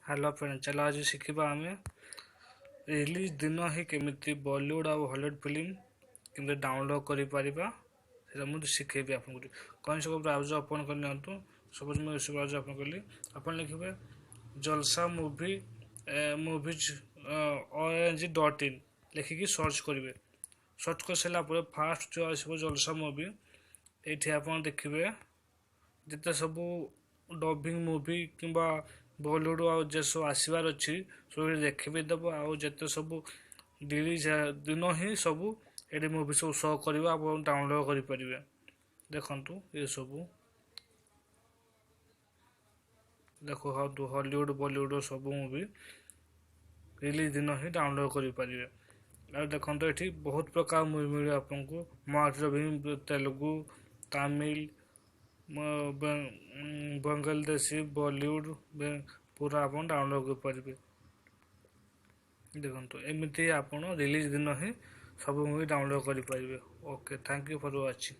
Hello friend, चलो आज शिखा आम रिलीज दिन ही केमी बॉलीवुड और हॉलीवुड फिल्म केमी डाउनलोड कर मुझे शिखेबी आपको कौन सब ब्राउजर ओपन कर नियंतु। सपोज मुझे ब्राउजर ओपन कली आप लिखे जलसा मूवीज.in लिखिकी सर्च करेंगे। सर्च कर सारापर फास्ट जो आसो जलसा मूवी ये आप देखिए जिते सब डबिंग मूवी कि बॉलीवुड जे सब आसबार अच्छी सब देखी भी देव आते सब रिलीज दिन ही सब ये मूवी सब शो कर डाउनलोड करेंगे। देखु ये सब देखो हॉलीवुड बॉलीवुड सब मूवी रिलीज दिन ही डाउनलोड करेंगे। और देखो ये बहुत प्रकार मूवी मिले आपको मराठी तेलुगु तमिल बांग्लादेशी बॉलीवुड पूरा आप डाउनलोड करेंगे। देखो एमती आप रिलीज दिन ही सब मूवी डाउनलोड करेंगे। Okay, thank you for watching.